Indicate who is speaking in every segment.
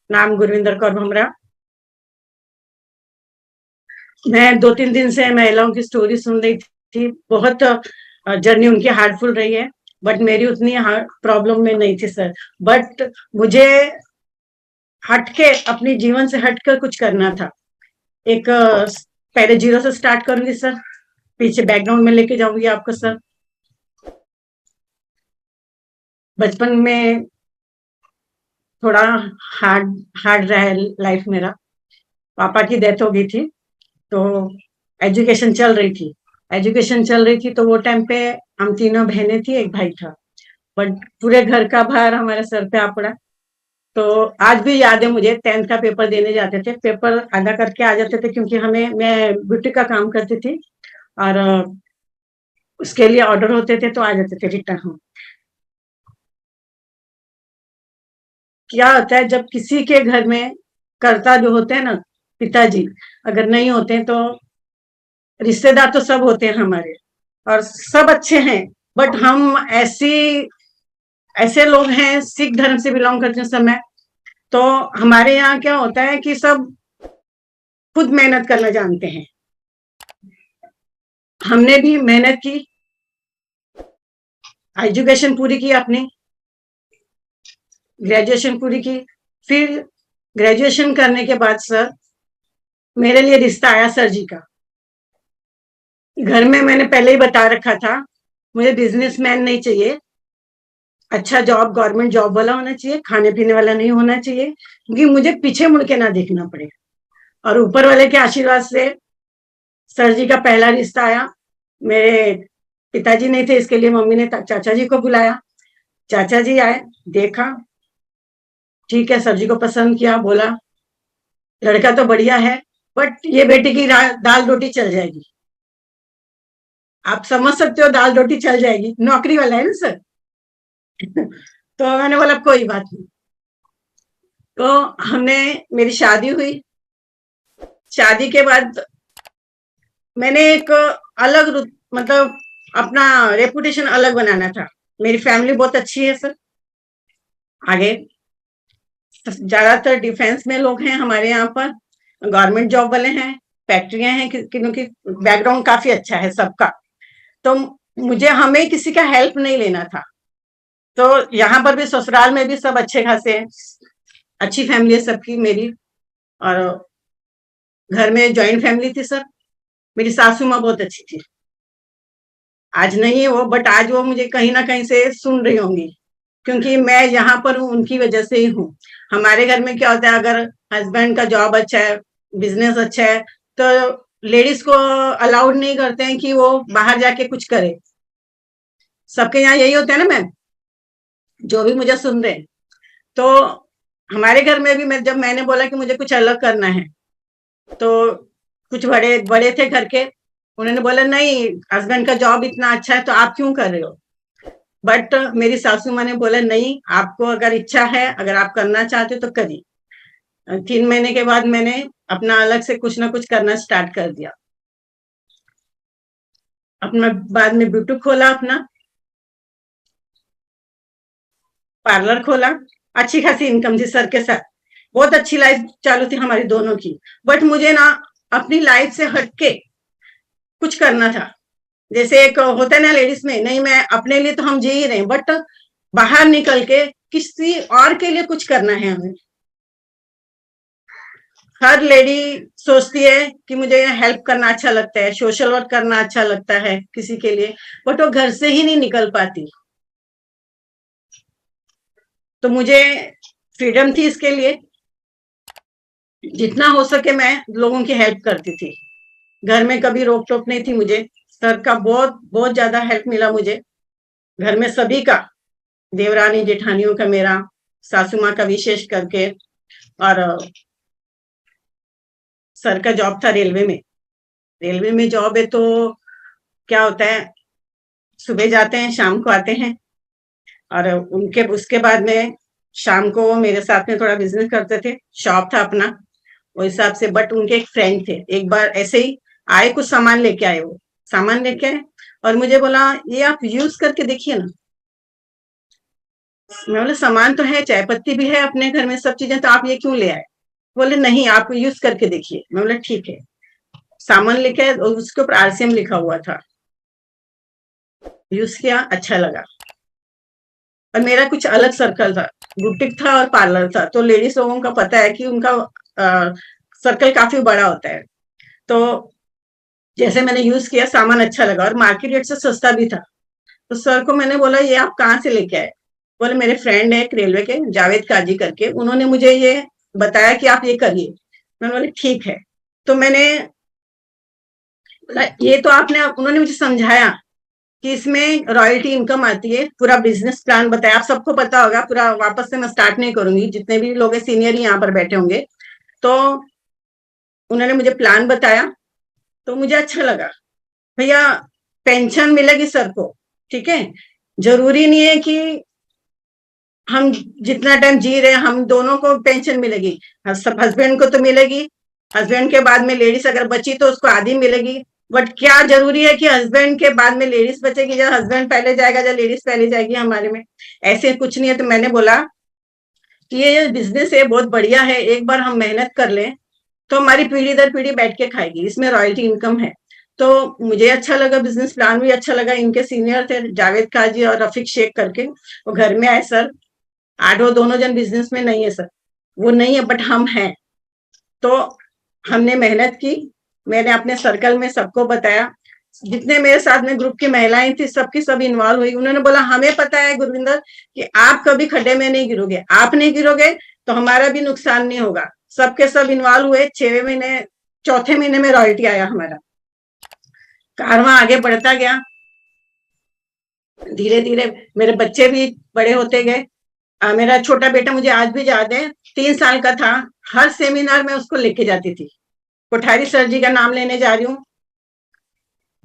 Speaker 1: नाम गुरविंदर कौर भमरा। मैं 2-3 दिन से महिलाओं की स्टोरी सुन रही थी। बहुत जर्नी उनकी हार्डफुल रही है, बट मेरी उतनी हार्ड प्रॉब्लम में नहीं थी सर। बट मुझे हटके, अपने जीवन से हटकर कुछ करना था। एक पहले जीरो से स्टार्ट करूंगी सर, पीछे बैकग्राउंड में लेके जाऊंगी आपको सर। बचपन में थोड़ा हार्ड हार्ड रहा है लाइफ मेरा। पापा की डेथ हो गई थी, तो एजुकेशन चल रही थी। तो वो टाइम पे हम तीनों बहनें थी, एक भाई था। बट पूरे घर का भार हमारे सर पे आ पड़ा। तो आज भी याद है मुझे, 10th का पेपर देने जाते थे, पेपर आधा करके आ जाते थे, क्योंकि हमें मैं ब्यूटी का काम करती थी, और उसके लिए ऑर्डर होते थे, तो आ जाते थे रिटर्न हम। क्या होता है जब किसी के घर में कर्ता जो होते हैं ना, पिताजी अगर नहीं होते तो रिश्तेदार तो सब होते हैं हमारे, और सब अच्छे हैं। बट हम ऐसे लोग हैं, सिख धर्म से बिलोंग करते हैं समय। तो हमारे यहाँ क्या होता है कि सब खुद मेहनत करना जानते हैं। हमने भी मेहनत की, एजुकेशन पूरी की अपनी, ग्रेजुएशन पूरी की। फिर ग्रेजुएशन करने के बाद सर, मेरे लिए रिश्ता आया सर जी का। घर में मैंने पहले ही बता रखा था, मुझे बिजनेसमैन नहीं चाहिए, अच्छा जॉब गवर्नमेंट जॉब वाला होना चाहिए, खाने पीने वाला नहीं होना चाहिए, क्योंकि मुझे पीछे मुड़ के ना देखना पड़े। और ऊपर वाले के आशीर्वाद से सर जी का पहला रिश्ता आया। मेरे पिताजी नहीं थे, इसके लिए मम्मी ने चाचा जी को बुलाया। चाचा जी आए, देखा, ठीक है, सर जी को पसंद किया, बोला लड़का तो बढ़िया है, बट ये बेटी की दाल रोटी चल जाएगी। आप समझ सकते हो, दाल रोटी चल जाएगी, नौकरी वाला है ना सर। तो मैंने बोला कोई बात नहीं। तो हमने मेरी शादी हुई। शादी के बाद मैंने एक अलग मतलब अपना रेपुटेशन अलग बनाना था। मेरी फैमिली बहुत अच्छी है सर। आगे ज्यादातर डिफेंस में लोग हैं हमारे यहाँ पर, गवर्नमेंट जॉब वाले हैं, फैक्ट्रियां हैं, क्योंकि बैकग्राउंड काफी अच्छा है सबका। तो मुझे हमें किसी का हेल्प नहीं लेना था। तो यहाँ पर भी, ससुराल में भी सब अच्छे खासे हैं, अच्छी फैमिली है सबकी मेरी। और घर में जॉइंट फैमिली थी सर। मेरी सासू माँ बहुत अच्छी थी। आज नहीं है वो, बट आज वो मुझे कहीं ना कहीं से सुन रही होंगी, क्योंकि मैं यहाँ पर हूँ उनकी वजह से ही हूँ। हमारे घर में क्या होता है, अगर हस्बैंड का जॉब अच्छा है, बिजनेस अच्छा है, तो लेडीज को अलाउड नहीं करते हैं कि वो बाहर जाके कुछ करे। सबके यहाँ यही होता है ना मैम, जो भी मुझे सुन रहे हैं। तो हमारे घर में भी, मैं जब मैंने बोला कि मुझे कुछ अलग करना है, तो कुछ बड़े बड़े थे घर के, उन्होंने बोला नहीं, हस्बैंड का जॉब इतना अच्छा है तो आप क्यों कर रहे हो। बट मेरी सासू माँ ने बोला नहीं, आपको अगर इच्छा है, अगर आप करना चाहते हो तो करिए। 3 महीने के बाद मैंने अपना अलग से कुछ ना कुछ करना स्टार्ट कर दिया। अपना बाद में ब्यूटी खोला, अपना पार्लर खोला। अच्छी खासी इनकम थी सर के साथ, बहुत अच्छी लाइफ चालू थी हमारी दोनों की। बट मुझे ना अपनी लाइफ से हटके कुछ करना था। जैसे एक होता है ना लेडीज में, नहीं मैं अपने लिए तो हम जी ही रहे हैं, बट बाहर निकल के किसी और के लिए कुछ करना है हमें। हर लेडी सोचती है कि मुझे हेल्प करना अच्छा लगता है, सोशल वर्क करना अच्छा लगता है किसी के लिए, बट वो घर से ही नहीं निकल पाती। तो मुझे फ्रीडम थी इसके लिए, जितना हो सके मैं लोगों की हेल्प करती थी। घर में कभी रोक टोक नहीं थी मुझे। सर का बहुत बहुत ज्यादा हेल्प मिला मुझे, घर में सभी का, देवरानी जेठानियों का, मेरा सासू माँ का विशेष करके। और सर का जॉब था रेलवे में। रेलवे में जॉब है तो क्या होता है, सुबह जाते हैं शाम को आते हैं। और उनके उसके बाद में शाम को वो मेरे साथ में थोड़ा बिजनेस करते थे, शॉप था अपना, वो हिसाब से। बट उनके एक फ्रेंड थे, एक बार ऐसे ही आए, कुछ सामान लेके आए, वो सामान लेके आए और मुझे बोला ये आप यूज करके देखिए ना। मैं बोले सामान तो है, चाय पत्ती भी है अपने घर में, सब चीजें, तो आप ये क्यों ले आए? बोले नहीं, आप यूज करके देखिए। मैं बोला ठीक है। सामान लेके आए, और उसके ऊपर आरसीएम लिखा हुआ था। यूज किया, अच्छा लगा। और मेरा कुछ अलग सर्कल था, बुटीक था और पार्लर था, तो लेडीज लोगों का पता है कि उनका सर्कल काफी बड़ा होता है। तो जैसे मैंने यूज किया, सामान अच्छा लगा और मार्केट रेट से सस्ता भी था। तो सर को मैंने बोला ये आप कहाँ से लेके आए? बोले मेरे फ्रेंड है एक रेलवे के, जावेद काजी करके, उन्होंने मुझे ये बताया कि आप ये करिए। मैंने बोले ठीक है। तो मैंने बोला, ये तो आपने, उन्होंने मुझे समझाया कि इसमें रॉयल्टी इनकम आती है, पूरा बिजनेस प्लान बताया। आप सबको पता होगा, पूरा वापस से मैं स्टार्ट नहीं करूंगी, जितने भी लोग सीनियर ही यहाँ पर बैठे होंगे। तो उन्होंने मुझे प्लान बताया, तो मुझे अच्छा लगा। भैया पेंशन मिलेगी सर को, ठीक है, जरूरी नहीं है कि हम जितना टाइम जी रहे हैं हम दोनों को पेंशन मिलेगी। हस्बैंड को तो मिलेगी, हस्बैंड के बाद में लेडीज अगर बची तो उसको आधी मिलेगी। बट क्या जरूरी है कि हस्बैंड के बाद में लेडीज बचेगी, जब हस्बैंड पहले जाएगा, जब लेडीज पहले जाएगी हमारे में? ऐसे कुछ नहीं है। तो मैंने बोला कि ये बिजनेस है, बहुत बढ़िया है, एक बार हम मेहनत कर लें तो हमारी पीढ़ी दर पीढ़ी बैठ के खाएगी, इसमें रॉयल्टी इनकम है। तो मुझे अच्छा लगा, बिजनेस प्लान भी अच्छा लगा। इनके सीनियर थे जावेद काजी और रफीक शेख करके, वो घर में आए, सर आज वो दोनों जन बिजनेस में नहीं है सर, वो नहीं है, बट हम हैं। तो हमने मेहनत की, मैंने अपने सर्कल में सबको बताया, जितने मेरे साथ में ग्रुप की महिलाएं थी सबकी सब इन्वॉल्व हुई। उन्होंने बोला हमें पता है गुरविंदर कि आप कभी खड्डे में नहीं गिरोगे, आप नहीं गिरोगे तो हमारा भी नुकसान नहीं होगा। सबके सब इन्वॉल्व हुए। 6वें महीने, चौथे महीने में रॉयल्टी आया हमारा। कारवां आगे बढ़ता गया, धीरे धीरे मेरे बच्चे भी बड़े होते गए। मेरा छोटा बेटा मुझे आज भी याद है, 3 साल का था, हर सेमिनार में उसको लेके जाती थी। कोठारी सर जी का नाम लेने जा रही हूँ,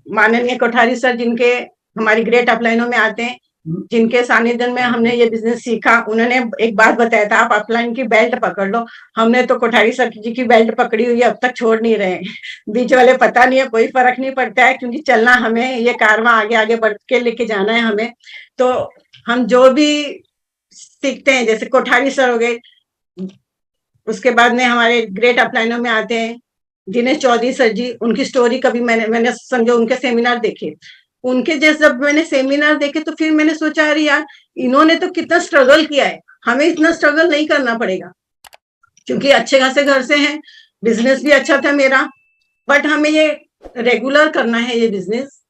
Speaker 1: माननीय कोठारी सर, जिनके हमारी ग्रेट अपलाइनों में आते हैं, जिनके सानिध्य में हमने ये बिजनेस सीखा। उन्होंने एक बात बताया था, आप अपलाइन की बेल्ट पकड़ लो। हमने तो कोठारी सर जी की बेल्ट पकड़ी हुई है, अब तक छोड़ नहीं रहे। बीच वाले पता नहीं है, कोई फर्क नहीं पड़ता है, क्योंकि चलना हमें, ये कारवां आगे आगे बढ़ के लेके जाना है हमें। तो हम जो भी सीखते हैं, जैसे कोठारी सर हो गए, उसके बाद में हमारे ग्रेट अपलाइनों में आते हैं दिनेश चौधरी सर जी, उनकी स्टोरी कभी मैंने समझो उनके सेमिनार देखे। उनके जैसे जब मैंने सेमिनार देखे तो फिर मैंने सोचा अरे यार, इन्होंने तो कितना स्ट्रगल किया है, हमें इतना स्ट्रगल नहीं करना पड़ेगा। क्योंकि अच्छे खासे घर से हैं, बिजनेस भी अच्छा था मेरा, बट हमें ये रेगुलर करना है ये बिजनेस।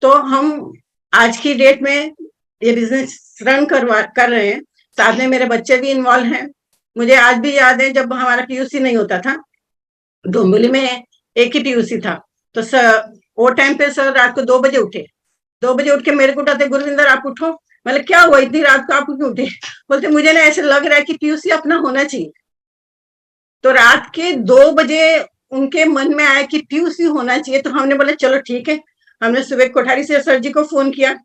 Speaker 1: तो हम आज की डेट में ये बिजनेस रन कर रहे हैं। साथ में मेरे बच्चे भी इन्वॉल्व हैं। मुझे आज भी याद है जब हमारा पीयूसी नहीं होता था, डोंबिवली में एक ही पीयूसी था, तो सर वो टाइम पे सर रात को 2 बजे उठे। 2 बजे उठ के मेरे को उठाते, गुरविंदर आप उठो। मतलब क्या हुआ इतनी रात को आप क्यों उठे? बोलते मुझे ना ऐसे लग रहा है कि पीयूसी अपना होना चाहिए। तो रात के 2 बजे उनके मन में आया कि पीयूसी होना चाहिए। तो हमने बोला चलो ठीक है। हमने सुबह कोठारी से सर जी को फोन किया,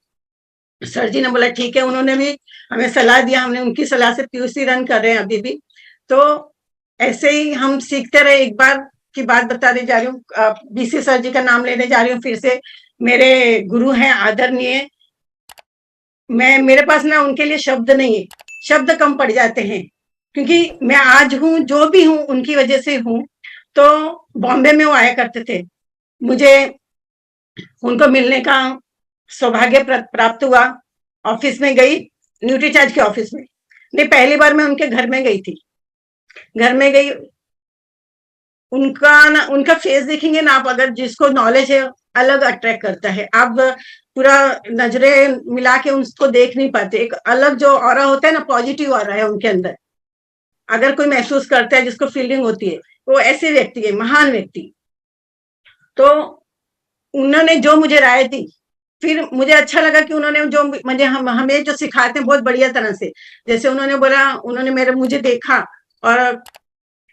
Speaker 1: सर जी ने बोला ठीक है। उन्होंने भी हमें सलाह दिया, हमने उनकी सलाह से पीयूसी रन कर रहे हैं अभी भी। तो ऐसे ही हम सीखते रहे। एक बार की बात बताने जा रही हूँ, बीसी सर जी का नाम लेने जा रही हूँ फिर से, मेरे गुरु हैं आदरणीय। मैं, मेरे पास ना उनके लिए शब्द नहीं है, शब्द कम पड़ जाते हैं, क्योंकि मैं आज हूँ जो भी हूँ उनकी वजह से हूँ। तो बॉम्बे में वो आया करते थे, मुझे उनको मिलने का सौभाग्य प्राप्त हुआ। ऑफिस में गई, न्यूट्रीचार्ज के ऑफिस में नहीं, पहली बार मैं उनके घर में गई थी। घर में गई, उनका ना, उनका फेस देखेंगे ना आप, अगर जिसको नॉलेज है, अलग अट्रैक्ट करता है। आप पूरा नजरें मिला के उसको देख नहीं पाते, एक अलग जो ऑरा होता है ना, पॉजिटिव ऑरा है उनके अंदर। अगर कोई महसूस करता है, जिसको फीलिंग होती है, वो ऐसे व्यक्ति है, महान व्यक्ति। तो उन्होंने जो मुझे राय दी, फिर मुझे अच्छा लगा कि उन्होंने जो मुझे हमें जो सिखाते हैं बहुत बढ़िया तरह से। जैसे उन्होंने बोला, उन्होंने मेरे मुझे देखा, और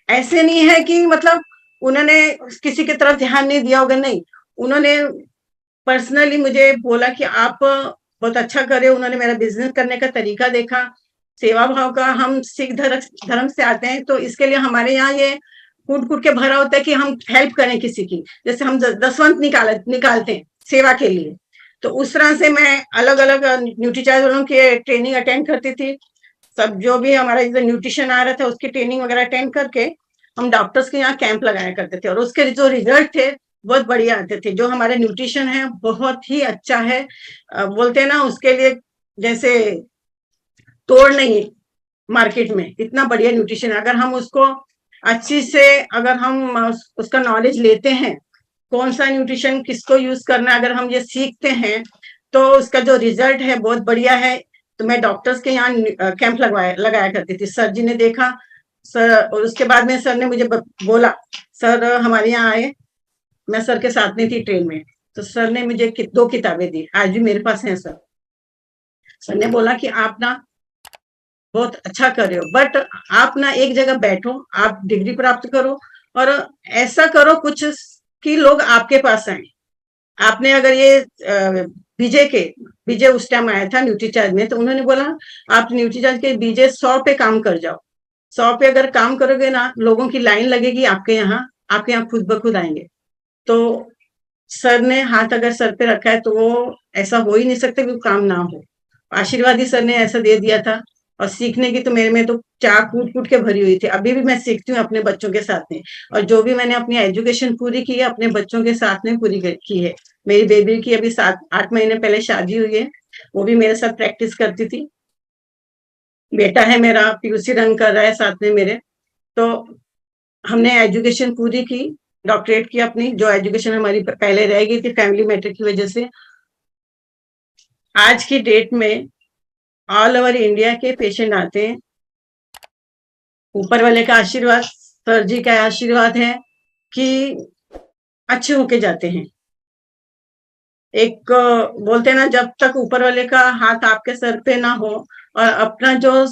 Speaker 1: ऐसे नहीं है कि मतलब उन्होंने किसी की तरफ ध्यान नहीं दिया होगा, नहीं, उन्होंने पर्सनली मुझे बोला कि आप बहुत अच्छा करे। उन्होंने मेरा बिजनेस करने का तरीका देखा, सेवा भाव का। हम सिख धर्म से आते हैं, तो इसके लिए हमारे यहाँ ये कूट कूट के भरा होता है कि हम हेल्प करें किसी की। जैसे हम दसवंत निकालते हैं सेवा के लिए, तो उस तरह से मैं अलग अलग न्यूट्रीचार्ज वालों के ट्रेनिंग अटेंड करती थी। सब जो भी हमारा जो न्यूट्रिशन आ रहा था उसकी ट्रेनिंग वगैरह अटेंड करके हम डॉक्टर्स के यहाँ कैंप लगाया करते थे, और उसके जो रिजल्ट थे बहुत बढ़िया आते थे। जो हमारे न्यूट्रिशन है बहुत ही अच्छा है, बोलते हैं ना उसके लिए जैसे तोड़ नहीं है मार्केट में, इतना बढ़िया न्यूट्रिशन है। अगर हम उसको अच्छी से अगर हम उसका नॉलेज लेते हैं, कौन सा न्यूट्रिशन किसको यूज करना है, अगर हम ये सीखते हैं तो उसका जो रिजल्ट है बहुत बढ़िया है। तो मैं डॉक्टर्स के यहाँ कैंप लगाया करती थी। सर जी ने देखा सर, और उसके बाद में सर ने मुझे बोला, सर हमारे यहाँ आए, मैं सर के साथ में थी ट्रेन में, तो सर ने मुझे 2 किताबें दी, आज भी मेरे पास हैं सर। सर ने बोला कि आप ना बहुत अच्छा कर रहे हो, बट आप ना एक जगह बैठो, आप डिग्री प्राप्त करो और ऐसा करो कुछ कि लोग आपके पास आए। आपने अगर ये बीजे के बीजे उस टाइम आया था न्यूट्रीचार्ज में, तो उन्होंने बोला आप न्यूट्रीचार्ज के बीजे 100 पे काम कर जाओ। 100 पे अगर काम करोगे ना, लोगों की लाइन लगेगी आपके यहाँ खुद ब खुद आएंगे। तो सर ने हाथ अगर सर पे रखा है तो वो ऐसा हो ही नहीं सकता कि वो काम ना हो। आशीर्वाद ही सर ने ऐसा दे दिया था। और सीखने की तो मेरे में तो चाह कूट कूट के भरी हुई थी। अभी भी मैं सीखती हूँ अपने बच्चों के साथ में, और जो भी मैंने अपनी एजुकेशन पूरी की है अपने बच्चों के साथ में पूरी की है। मेरी बेबी की अभी 7-8 महीने पहले शादी हुई है, वो भी मेरे साथ प्रैक्टिस करती थी। बेटा है मेरा पीयूसी रन कर रहा है साथ में मेरे। तो हमने एजुकेशन पूरी की, डॉक्टरेट की अपनी, जो एजुकेशन हमारी पहले रह गई थी फैमिली मैटर की वजह से। आज की डेट में ऑल ओवर इंडिया के पेशेंट आते हैं, ऊपर वाले का आशीर्वाद, सर जी का आशीर्वाद है कि अच्छे होके जाते हैं। एक बोलते हैं ना, जब तक ऊपर वाले का हाथ आपके सर पे ना हो और अपना जो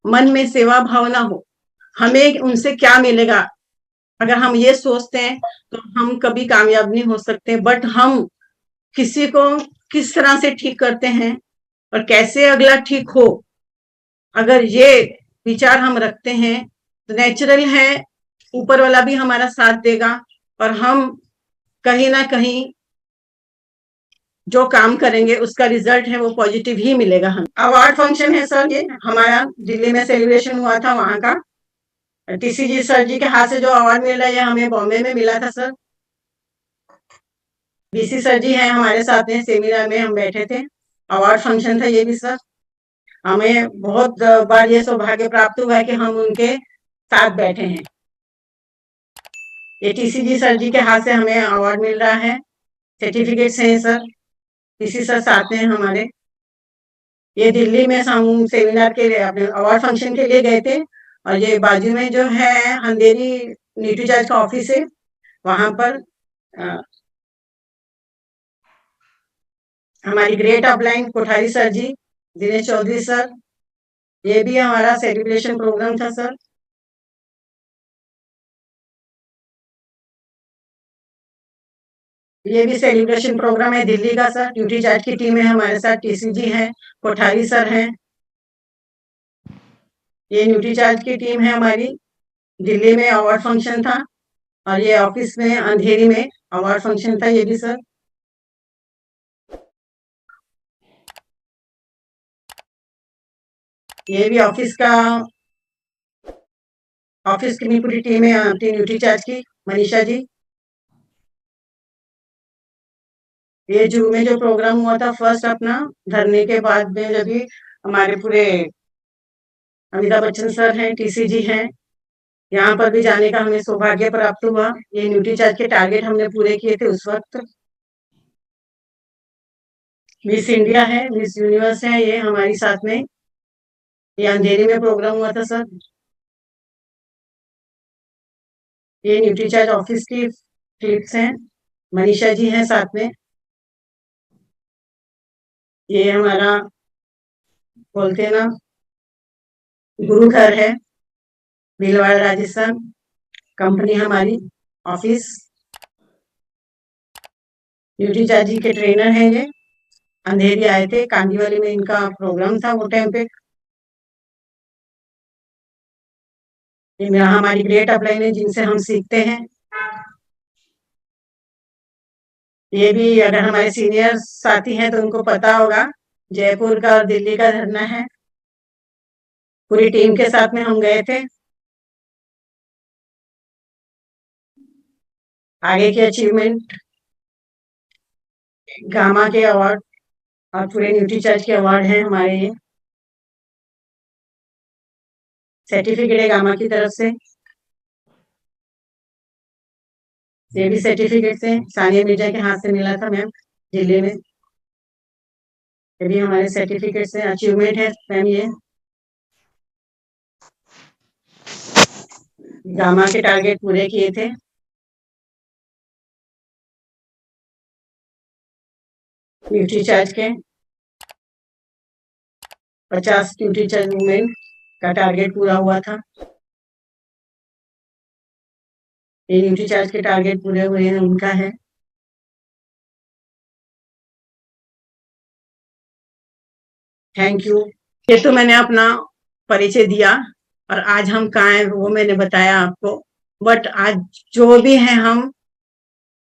Speaker 1: मन में सेवा भाव ना हो, हमें उनसे क्या मिलेगा, अगर हम ये सोचते हैं तो हम कभी कामयाब नहीं हो सकते। बट हम किसी को किस तरह से ठीक करते हैं और कैसे अगला ठीक हो, अगर ये विचार हम रखते हैं तो नेचुरल है ऊपर वाला भी हमारा साथ देगा, और हम कहीं ना कहीं जो काम करेंगे उसका रिजल्ट है वो पॉजिटिव ही मिलेगा। हम अवार्ड फंक्शन है सर, ये हमारा दिल्ली में सेलिब्रेशन हुआ था, वहां का टीसीजी सर जी के हाथ से जो अवार्ड मिला है हमें बॉम्बे में मिला था सर। बीसी सर जी हैं हमारे साथ में, सेमिनार में हम बैठे थे, अवार्ड फंक्शन था ये भी सर। हमें बहुत बार ये सौभाग्य प्राप्त हुआ है कि हम उनके साथ बैठे हैं। ये टीसीजी सर जी के हाथ से हमें अवार्ड मिल रहा है, सर्टिफिकेट्स हैं सर, टीसी सर साथ में हमारे। ये दिल्ली में हम सेमिनार के लिए अपने अवार्ड फंक्शन के लिए गए थे, और ये बाजू में जो है अंधेरी न्यूट्रीचार्ज का ऑफिस है, वहां पर हमारी ग्रेट अपलाइन कोठारी सर जी, दिनेश चौधरी सर, ये भी हमारा सेलिब्रेशन प्रोग्राम था सर। ये भी सेलिब्रेशन प्रोग्राम है दिल्ली का सर, ड्यूटी चार्ज की टीम है हमारे साथ, टीसीजी है, कोठारी सर हैं। ये ड्यूटी चार्ज की टीम है हमारी, दिल्ली में अवार्ड फंक्शन था, और ये ऑफिस में अंधेरी में अवार्ड फंक्शन था ये भी सर। ये भी ऑफिस की पूरी टीम है अपनी ड्यूटी चार्ज की, मनीषा जी। ये जू में जो प्रोग्राम हुआ था फर्स्ट अपना धरने के बाद में, जब भी हमारे पूरे अमिताभ बच्चन सर हैं, टीसीजी हैं, यहाँ पर भी जाने का हमें सौभाग्य प्राप्त हुआ। ये न्यूट्री चार्ज के टारगेट हमने पूरे किए थे उस वक्त। मिस इंडिया है, मिस यूनिवर्स है ये हमारी साथ में, ये अंधेरी में प्रोग्राम हुआ था सर। ये न्यूट्री चार्ज ऑफिस की क्लिप्स हैं, मनीषा जी हैं साथ में। ये हमारा बोलते हैं ना गुरु घर है, भीलवाड़ा राजस्थान, कंपनी हमारी, ऑफिस। न्यूट्री चार्ज जी के ट्रेनर हैं ये, अंधेरी आए थे, कांदीवली में इनका प्रोग्राम था वो टाइम पे। ये हमारी ग्रेट अपलाइन है जिनसे हम सीखते हैं। ये भी अगर हमारे सीनियर साथी हैं तो उनको पता होगा, जयपुर का और दिल्ली का धरना है। पूरी टीम के साथ में हम गए थे। आगे की अचीवमेंट, गामा के अवार्ड और पूरे न्यूट्रीचार्ज के अवार्ड हैं हमारे ये। सर्टिफिकेट है गामा की तरफ से, ये भी सर्टिफिकेट से सानिया मिर्जा के हाथ से मिला था मैम दिल्ली में। ये भी हमारे सर्टिफिकेट से अचीवमेंट है मैम। ये गामा के टारगेट पूरे किए थे। न्यूट्रीचार्ज के 50 न्यूट्रीचार्ज वुमेन का टारगेट पूरा हुआ था। ये न्यूट्रीचार्ज के टारगेट पूरे हुए हैं, उनका है। Thank you. ये तो मैंने अपना परिचय दिया और आज हम कहाँ हैं वो मैंने बताया आपको। बट आज जो भी है हम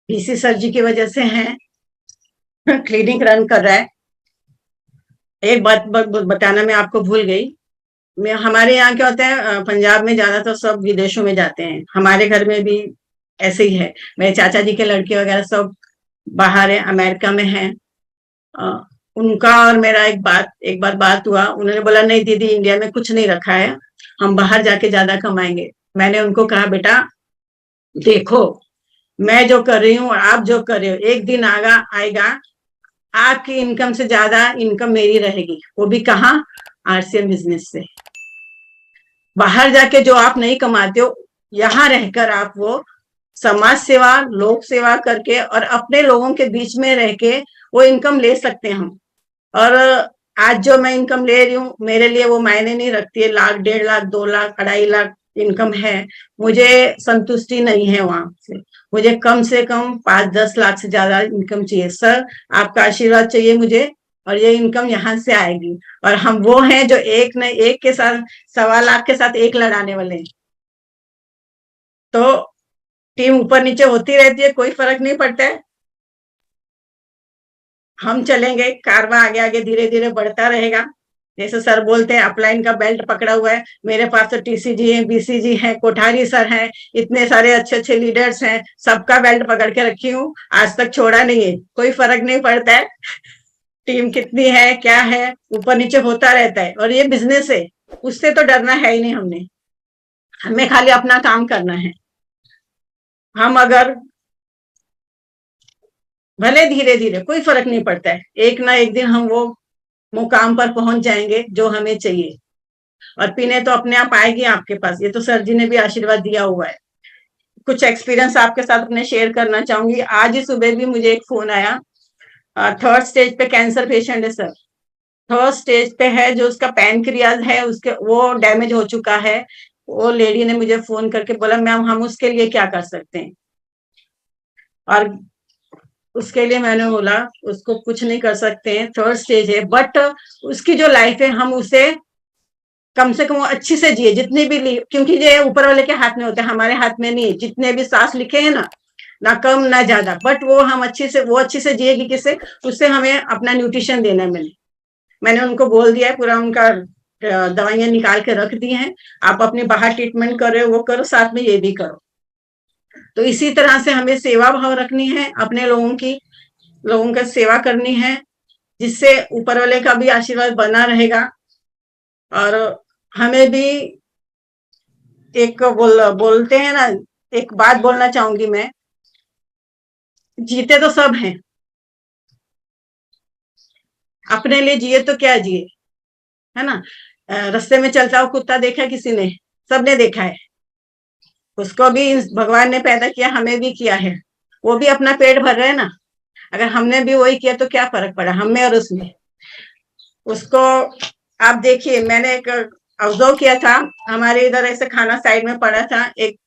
Speaker 1: बीसी सर जी की वजह से हैं। क्लिनिक रन कर रहा है। एक बात बताना मैं आपको भूल गई। हमारे यहाँ क्या होता है, पंजाब में ज्यादा तो सब विदेशों में जाते हैं, हमारे घर में भी ऐसे ही है। मेरे चाचा जी के लड़के वगैरह सब बाहर है, अमेरिका में है। उनका और मेरा एक बार बात हुआ। उन्होंने बोला नहीं दीदी, इंडिया में कुछ नहीं रखा है, हम बाहर जाके ज्यादा कमाएंगे। मैंने उनको कहा बेटा देखो, मैं जो कर रही हूँ और आप जो कर रहे हो, एक दिन आएगा आपकी इनकम से ज्यादा इनकम मेरी रहेगी। वो भी कहाँ, आरसीएम बिजनेस से। बाहर जाके जो आप नहीं कमाते हो, यहाँ रहकर आप वो समाज सेवा, लोक सेवा करके और अपने लोगों के बीच में रह के वो इनकम ले सकते हैं हम। और आज जो मैं इनकम ले रही हूँ, मेरे लिए वो मायने नहीं रखती है। 1 लाख, 1.5 लाख, 2 लाख, 2.5 लाख इनकम है, मुझे संतुष्टि नहीं है वहां से। मुझे कम से कम 5-10 लाख से ज्यादा इनकम चाहिए। सर आपका आशीर्वाद चाहिए मुझे, और ये इनकम यहाँ से आएगी। और हम वो हैं जो एक न एक के साथ 1.25 लाख के साथ एक लड़ाने वाले हैं। तो टीम ऊपर नीचे होती रहती है, कोई फर्क नहीं पड़ता है। हम चलेंगे, कारवा आगे आगे धीरे धीरे बढ़ता रहेगा। जैसे सर बोलते हैं अपलाइन का बेल्ट पकड़ा हुआ है, मेरे पास तो टीसीजी है, बीसीजी है, कोठारी सर हैं, इतने सारे अच्छे अच्छे लीडर्स हैं, सबका बेल्ट पकड़ के रखी हूँ, आज तक छोड़ा नहीं है। कोई फर्क नहीं पड़ता है, टीम कितनी है क्या है, ऊपर नीचे होता रहता है। और ये बिजनेस है, उससे तो डरना है ही नहीं। हमें खाली अपना काम करना है। हम अगर भले धीरे धीरे, कोई फर्क नहीं पड़ता है, एक ना एक दिन हम वो मुकाम पर पहुंच जाएंगे जो हमें चाहिए। और पीने तो अपने आप आएगी आपके पास, ये तो सर जी ने भी आशीर्वाद दिया हुआ है। कुछ एक्सपीरियंस आपके साथ अपने शेयर करना चाहूंगी। आज ही सुबह भी मुझे एक फोन आया, 3rd स्टेज पे कैंसर पेशेंट है सर। 3rd स्टेज पे है, जो उसका पैनक्रियाज है उसके वो डैमेज हो चुका है। वो लेडी ने मुझे फोन करके बोला मैम हम उसके लिए क्या कर सकते हैं। और उसके लिए मैंने बोला उसको कुछ नहीं कर सकते हैं, 3rd स्टेज है, बट उसकी जो लाइफ है हम उसे कम से कम वो अच्छी से जिए, जितनी भी ली, क्योंकि ये ऊपर वाले के हाथ में होते हैं, हमारे हाथ में नहीं है। जितने भी सांस लिखे हैं ना, ना कम ना ज्यादा, बट वो हम अच्छी से जिएगी किससे, उससे हमें अपना न्यूट्रिशन देना है। मैंने उनको बोल दिया है, पूरा उनका दवाइयां निकाल के रख दी हैं। आप अपने बाहर ट्रीटमेंट कर रहे हो वो करो, साथ में ये भी करो। तो इसी तरह से हमें सेवा भाव रखनी है, अपने लोगों का सेवा करनी है, जिससे ऊपर वाले का भी आशीर्वाद बना रहेगा। और हमें भी एक बोलते हैं ना, एक बात बोलना चाहूंगी मैं, जीते तो सब हैं, अपने लिए जिए तो क्या जिए, है ना। रास्ते में चलता हुआ कुत्ता देखा किसी ने, सबने देखा है। उसको भी भगवान ने पैदा किया, हमें भी किया है, वो भी अपना पेट भर रहे हैं ना। अगर हमने भी वही किया तो क्या फर्क पड़ा हम में और उसमें। उसको आप देखिए, मैंने एक ऑब्जर्व किया था, हमारे इधर ऐसे खाना साइड में पड़ा था, एक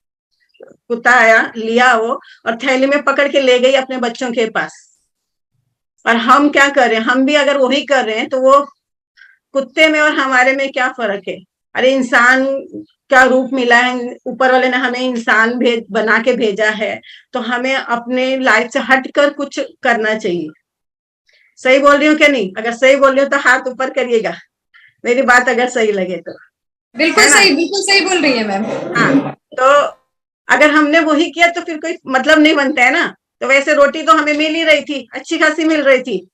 Speaker 1: कुत्ता आया, लिया वो और थैली में पकड़ के ले गई अपने बच्चों के पास। और हम क्या कर रहे हैं, हम भी अगर वही कर रहे हैं तो वो कुत्ते में और हमारे में क्या फर्क है। अरे इंसान का रूप मिला है, ऊपर वाले ने हमें इंसान बना के भेजा है, तो हमें अपने लाइफ से हटकर कुछ करना चाहिए। सही बोल रही हूँ क्या नहीं? अगर सही बोल रही हूँ तो हाथ ऊपर करिएगा, मेरी बात अगर सही लगे तो। है ना?
Speaker 2: बिल्कुल सही बोल रही है मैम।
Speaker 1: हाँ, तो अगर हमने वही किया तो फिर कोई मतलब नहीं बनता है ना। तो वैसे रोटी तो हमें मिल ही रही थी, अच्छी खासी मिल रही थी,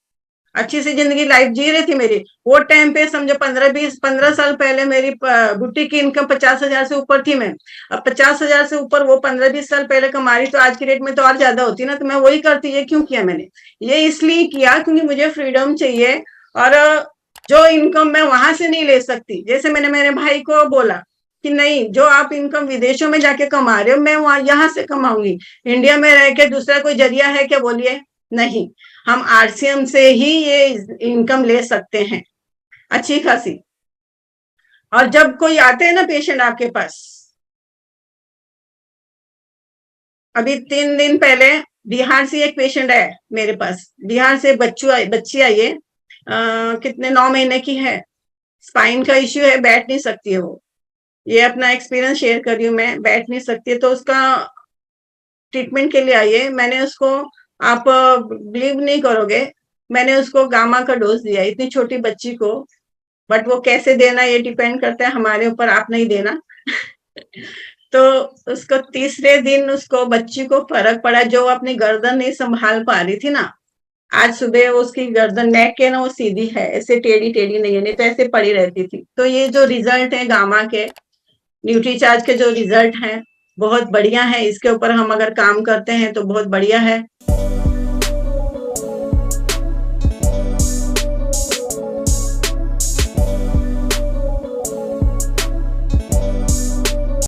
Speaker 1: अच्छी सी जिंदगी लाइफ जी रही थी मेरी। वो टाइम पे समझो 15 साल पहले मेरी बुटीक की इनकम 50,000 से ऊपर थी। मैं अब 50,000 से ऊपर वो 15-20 साल पहले कमा रही, तो आज की डेट में तो और ज्यादा होती ना। तो मैं वही करती। ये क्यों किया मैंने? ये इसलिए किया क्योंकि मुझे फ्रीडम चाहिए। और जो इनकम मैं वहां से नहीं ले सकती, जैसे मैंने मेरे भाई को बोला कि नहीं, जो आप इनकम विदेशों में जाके कमा रहे हो, मैं वहां यहाँ से कमाऊंगी। इंडिया में रह के दूसरा कोई जरिया है क्या? बोलिए। नहीं, हम आरसीएम से ही ये इनकम ले सकते हैं, अच्छी खासी। और जब कोई आते हैं ना पेशेंट आपके पास, अभी 3 दिन पहले बिहार से एक पेशेंट है मेरे पास। बिहार से बच्ची आई है, कितने 9 महीने की है। स्पाइन का इश्यू है, बैठ नहीं सकती है वो। ये अपना एक्सपीरियंस शेयर कर रही हूँ मैं, बैठ नहीं सकती है, तो उसका ट्रीटमेंट के लिए आई है। मैंने उसको, आप बिलीव नहीं करोगे, मैंने उसको गामा का डोज दिया इतनी छोटी बच्ची को। बट वो कैसे देना ये डिपेंड करता है हमारे ऊपर, आप नहीं देना। तो उसको तीसरे दिन उसको बच्ची को फर्क पड़ा, जो अपनी गर्दन नहीं संभाल पा रही थी ना। आज सुबह उसकी गर्दन, नेक है ना, वो सीधी है, ऐसे टेढ़ी टेढ़ी नहीं है, नहीं तो ऐसे पड़ी रहती थी। तो ये जो रिजल्ट है गामा के, न्यूट्रीचार्ज के जो रिजल्ट हैं, बहुत बढ़िया है। इसके ऊपर हम अगर काम करते हैं तो बहुत बढ़िया है।